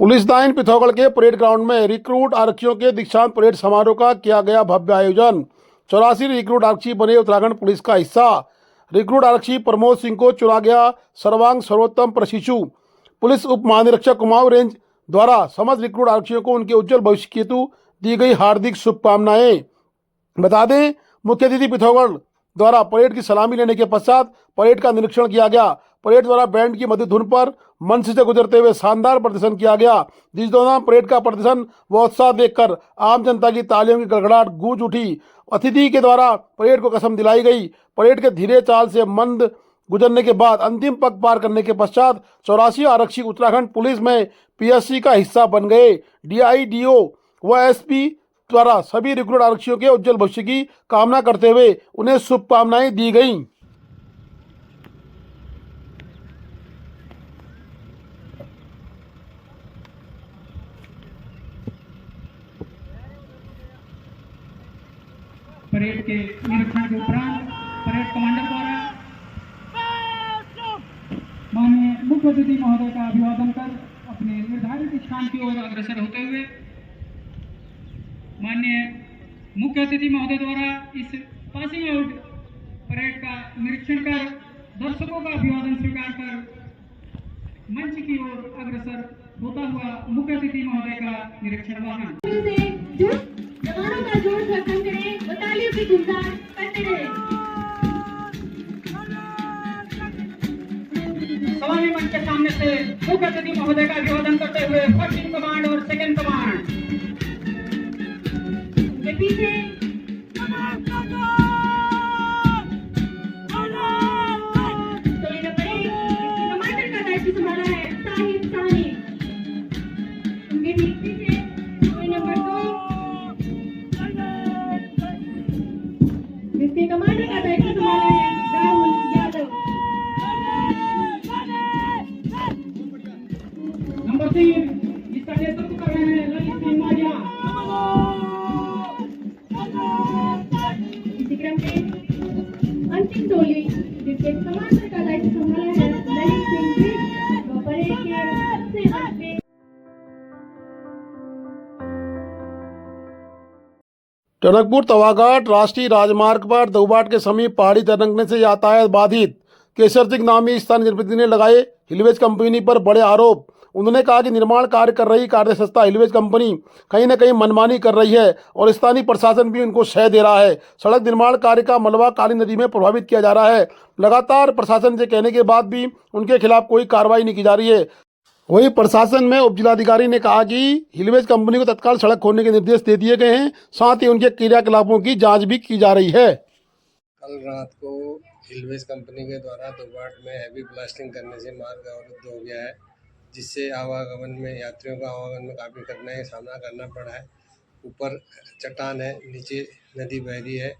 Police line Pithoragarh के parade ground में recruit आरक्षियों के दीक्षांत परेड समारोह का किया गया भव्य आयोजन। 84 रिक्रूट आरक्षी बने उत्तराखंड पुलिस का हिस्सा। रिक्रूट आरक्षी प्रमोद सिंह को चुना गया सर्वांग सर्वोत्तम प्रशिक्षु। पुलिस उप महानिरीक्षक कुमाऊं रेंज द्वारा समस्त रिक्रूट आरक्षियों को उनके उज्जवल भविष्य की हेतु दी गई हार्दिक शुभकामनाएं। बता दें, मुख्य अतिथि पिथौरागढ़ द्वारा परेड की सलामी लेने के पश्चात परेड का निरीक्षण किया गया। परेड द्वारा बैंड की मधुर धुन पर मंच से गुजरते हुए शानदार प्रदर्शन किया गया, जिस दौरान परेड का प्रदर्शन व उत्साह देखकर आम जनता की तालियों की गड़गड़ाहट गूंज उठी। अतिथि के द्वारा परेड को कसम दिलाई गई। परेड के धीरे चाल से मंद गुजरने के बाद अंतिम पग पार करने के पश्चात 84 आरक्षी उत्तराखंड पुलिस में पीएससी का हिस्सा बन गए। डीआईडीओ व एसपी द्वारा सभी रिक्रूट आरक्षियों के उज्जवल भविष्य की कामना करते हुए उन्हें शुभकामनाएं दी गईं। परेड के निरीक्षण के उपरांत परेड कमांडर द्वारा माननीय मुख्य अतिथि महोदय का अभिवादन कर अपने निर्धारित स्थान की ओर अग्रसर होते हुए माननीय मुख्य अतिथि महोदय द्वारा इस पासिंग आउट परेड का निरीक्षण कर दर्शकों का अभिवादन स्वीकार कर मंच की ओर अग्रसर होता हुआ मुख्य अतिथि महोदय का निरीक्षण वाहन जवानों का जोर धड़कन करें और तालियों की गुंजार करते रहे। सवारी मंच के सामने से मुख्य अतिथि महोदय का अभिवादन करते हुए फर्स्ट इन कमांड और सेकंड कमांड के पीछे कमांडर का दायित्व संभाला है साहिब साहनी। उनके ठीक पीछे नंबर 2 जिसके कमांडर का दायित्व संभाला है राहुल यादव। नंबर 3 जिसका नेतृत्व कर रहे हैं ललित सिंह मारिया। इसी क्रम में अंतिम टोली जिसके कमांडर का दायित्व संभाला है ललित सिंह जी व परेड के सबसे अंत में टनकपुर तवाघाट राष्ट्रीय राजमार्ग पर दौबाट के समीप पहाड़ी दरकने से यातायात बाधित। केसर सिंह नामी स्थानीय जनप्रतिनिधि ने लगाए हिलवेज कंपनी पर बड़े आरोप। उन्होंने कहा कि निर्माण कार्य कर रही कार्य संस्था हिलवेज कंपनी कहीं न कहीं मनमानी कर रही है और स्थानीय प्रशासन भी उनको शह दे रहा है। सड़क निर्माण कार्य का मलबा काली नदी में प्रभावित किया जा रहा है। लगातार प्रशासन से कहने के बाद भी उनके खिलाफ कोई कार्रवाई नहीं की जा रही है। वहीं प्रशासन में उप जिलाधिकारी ने कहा कि हिलवेज कंपनी को तत्काल सड़क खोलने के निर्देश दे दिए गए हैं, साथ ही उनके क्रियाकलापों की जांच भी की जा रही है। कल रात को हिलवेज कंपनी के द्वारा दौबाट में हैवी ब्लास्टिंग करने से मार्ग अवरुद्ध हो गया है, जिससे आवागमन में यात्रियों का आवागमन में काफ़ी कठिनाई का सामना करना पड़ा है। ऊपर चट्टान है, नीचे नदी बह रही है,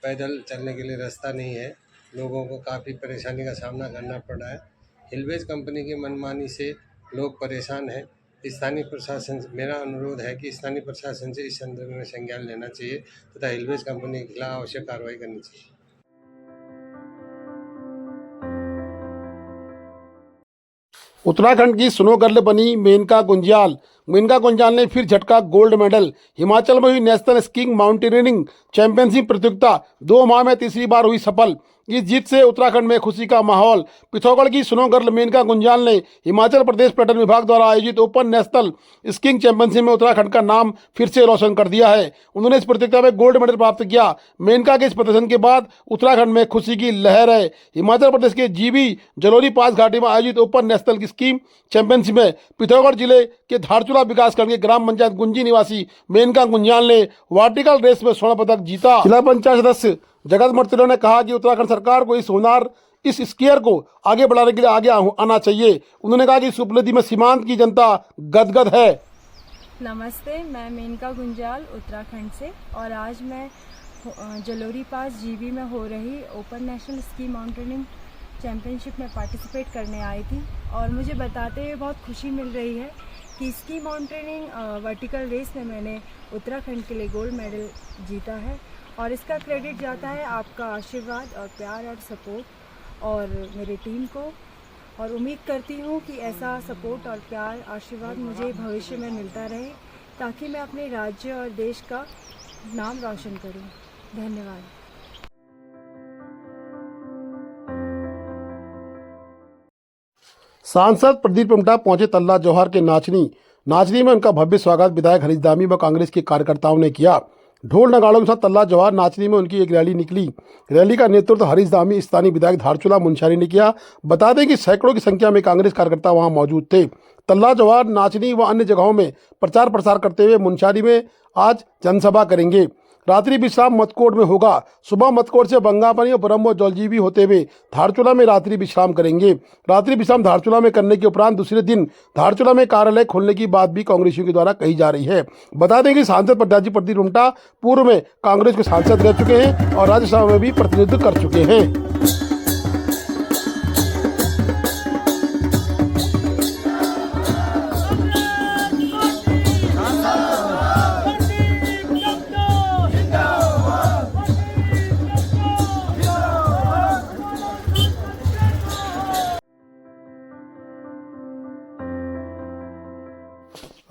पैदल चलने के लिए रास्ता नहीं है, लोगों को काफ़ी परेशानी का सामना करना पड़ा है। हिलवेज कंपनी की मनमानी से लोग परेशान हैं। स्थानीय प्रशासन, मेरा अनुरोध है कि स्थानीय प्रशासन से इस संदर्भ में संज्ञान लेना चाहिए तथा हिलवेज कंपनी के खिलाफ आवश्यक कार्रवाई करनी चाहिए। उत्तराखंड की स्नो गर्ल बनी मेनका गुंज्याल। मेनका गुंज्याल ने फिर झटका गोल्ड मेडल। हिमाचल में हुई नेशनल स्कीइंग माउंटेनियरिंग चैंपियनशिप प्रतियोगिता 2 माह में तीसरी बार हुई सफल। इस जीत से उत्तराखंड में खुशी का माहौल। पिथौरागढ़ की स्नो गर्ल मेनका गुंज्याल ने हिमाचल प्रदेश पर्यटन विभाग द्वारा आयोजित ओपन नेशनल स्कीइंग चैंपियनशिप में उत्तराखंड का नाम फिर से रोशन कर दिया है। उन्होंने इस प्रतियोगिता में गोल्ड मेडल प्राप्त किया। मेनका के इस प्रदर्शन के बाद उत्तराखंड में खुशी की लहर है। हिमाचल प्रदेश के जीबी जलोरी पास घाटी में आयोजित ओपन नेशनल स्कीइंग चैंपियनशिप में पिथौरागढ़ जिले के धारचूला विकासखंड के ग्राम पंचायत गुंजी निवासी मेनका गुंज्याल ने वर्टिकल रेस में स्वर्ण पदक जीता। जिला पंचायत सदस्य जगत मर्तिलो ने कहा कि उत्तराखंड सरकार को इस स्कीयर को आगे बढ़ाने के लिए आगे आना चाहिए। उन्होंने कहा कि इस उपलब्धि में सीमांत की जनता गदगद है। नमस्ते, मैं मेनका गुंज्याल उत्तराखंड से और आज मैं जलोरी पास जीबी में हो रही open national ski mountaineering championship में पार्टिसिपेट करने आई थी और मुझे बताते हुए बहुत खुशी मिल रही है कि स्की माउंटेनिंग वर्टिकल रेस में मैंने उत्तराखंड के लिए गोल्ड मेडल जीता है और इसका क्रेडिट जाता है आपका आशीर्वाद और प्यार और सपोर्ट और मेरी टीम को और उम्मीद करती हूँ कि ऐसा सपोर्ट और प्यार आशीर्वाद मुझे भविष्य में मिलता रहे ताकि मैं अपने राज्य और देश का नाम रोशन करूँ। धन्यवाद। सांसद प्रदीप टुमटा पहुंचे तल्ला जौहर के नाचनी में उनका भव्य स्वागत विधायक हरीश दामी व कांग्रेस के कार्यकर्ताओं ने किया। ढोल नगाड़ों के साथ तल्ला जौहर नाचनी में उनकी एक रैली निकली। रैली का नेतृत्व हरीश दामी स्थानीय विधायक धारचूला मुंशारी ने किया। बता दें कि सैकड़ों की संख्या में कांग्रेस कार्यकर्ता वहां मौजूद थे। तल्ला जौहर नाचनी व अन्य जगहों में प्रचार प्रसार करते हुए मुंशारी में आज जनसभा करेंगे। रात्रि विश्राम मतकोट में होगा। सुबह मतकोट से बंगापनी और ब्रह्म जलजीबी होते हुए धारचूला में रात्रि विश्राम करेंगे। रात्रि विश्राम धारचूला में करने के उपरांत दूसरे दिन धारचूला में कार्यालय खोलने की बात भी कांग्रेसियों के द्वारा कही जा रही है। बता दें कि सांसद प्रत्याशी प्रदीप टुमटा पूर्व में कांग्रेस के सांसद रह चुके हैं और राज्यसभा में भी प्रतिनिधित्व कर चुके हैं।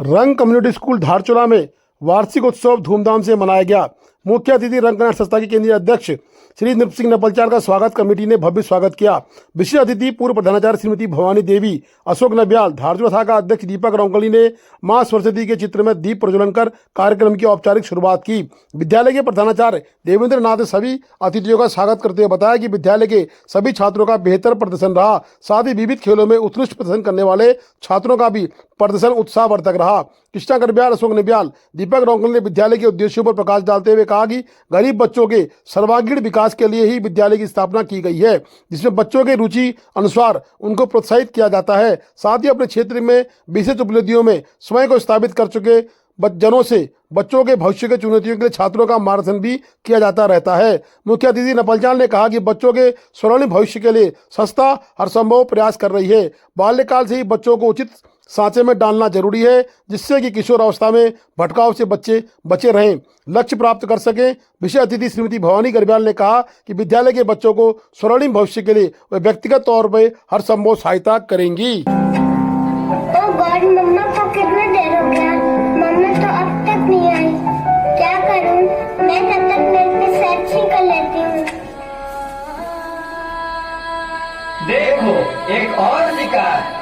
रंग कम्युनिटी स्कूल धारचूला में वार्षिक उत्सव धूमधाम से मनाया गया। मुख्य अतिथि रंग कल्याण संस्था के केंद्रीय अध्यक्ष श्री नृप सिंह नपलचार का स्वागत कमेटी ने भव्य स्वागत किया। विशिष्ट अतिथि पूर्व प्रधानाचार्य श्रीमती भवानी देवी, अशोक नब्याल, धारचूला शाखा अध्यक्ष दीपक रौंकली ने मां सरस्वती के चित्र में दीप प्रज्वलन कर कार्यक्रम की औपचारिक शुरुआत की। विद्यालय के प्रधानाचार्य देवेंद्र नाथ ने सभी अतिथियों का स्वागत करते हुए बताया कि विद्यालय के सभी छात्रों का बेहतर प्रदर्शन रहा। साथ ही विविध खेलों में उत्कृष्ट प्रदर्शन करने वाले छात्रों का भी प्रदर्शन उत्साहवर्धक रहा। कृष्णा करब्याल, अशोक नब्याल, दीपक रौंकली ने विद्यालय के उद्देश्यों पर प्रकाश डालते हुए कहा कि गरीब बच्चों के सर्वांगीण विकास के लिए ही विद्यालय की स्थापना की गई है, जिसमें बच्चों के रुचि अनुसार उनको प्रोत्साहित किया जाता है। साथ ही अपने क्षेत्र में विशेष उपलब्धियों में स्वयं को स्थापित कर चुके जनों से बच्चों के भविष्य के चुनौतियों के लिए छात्रों का मार्गदर्शन भी किया जाता रहता है। मुख्य अतिथि नपलचाल ने कहा कि बच्चों के स्वर्णिम भविष्य के लिए संस्था हर संभव प्रयास कर रही है। बाल्यकाल से ही बच्चों को उचित सांचे में डालना जरूरी है, जिससे कि किशोर अवस्था में भटकाव से बच्चे बचे रहें, लक्ष्य प्राप्त कर सकें। विशेष अतिथि श्रीमती भवानी करब्याल ने कहा कि विद्यालय के बच्चों को स्वर्णिम भविष्य के लिए वे व्यक्तिगत तौर पर हर संभव सहायता करेंगी। ओ गॉड, मम्मा को कितना देर हो गया, मम्मा तो अब तक नहीं आई। क्या करूं? मैं तब तक नेट पे सर्चिंग कर लेती हूँ। देखो एक और शिकार।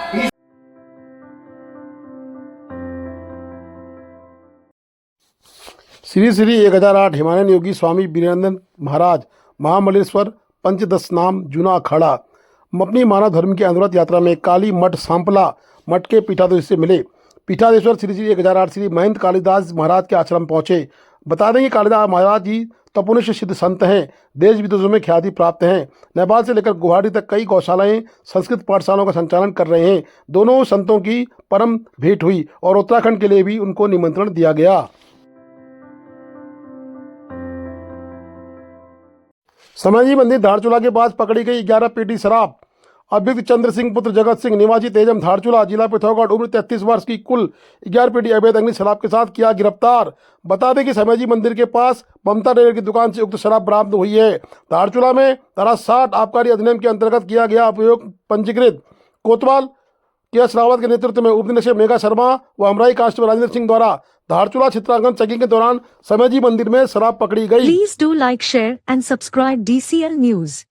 श्री श्री 1008 हिमालयन योगी स्वामी वीरेंद्र महाराज महामलेश्वर पंचदश नाम जूना अखाड़ा अपनी मानव धर्म की अनवरत यात्रा में काली मठ सांपला मठ के पीठाधीश से मिले। पीठाधीश्वर श्री श्री 1008 श्री महंत कालिदास महाराज के आश्रम पहुंचे। बता दें कि कालिदास महाराज जी तपोनिष्ठ सिद्ध संत हैं, देश विदेशों में ख्याति प्राप्त हैं। नेपाल से लेकर गुवाहाटी तक कई गौशालाएं, संस्कृत पाठशालाओं का संचालन कर रहे हैं। दोनों संतों की परम भेंट हुई और उत्तराखंड के लिए भी उनको निमंत्रण दिया गया। समयजी मंदिर धारचूला के पास पकड़ी गई 11 पेटी शराब। अभियुक्त चंद्र सिंह पुत्र जगत सिंह निवासी तेजम धारचूला जिला पिथौरागढ़ उम्र 33 वर्ष की कुल 11 पेटी अवैध अंग्रेजी शराब के साथ किया गिरफ्तार। बता दें कि समयजी मंदिर के पास ममता टेलर की दुकान से उक्त शराब बरामद हुई है। धारचूला में धारा 60 आबकारी अधिनियम के अंतर्गत किया गया उपयोग पंजीकृत कोतवाल के रावत के नेतृत्व में उप निरीक्षक मेघा शर्मा व अमराई कांस्टेबल राजेंद्र सिंह द्वारा धारचूला चित्रांकन चेकिंग के दौरान समयजी मंदिर में शराब पकड़ी गई। Please do like, share and subscribe DCL News.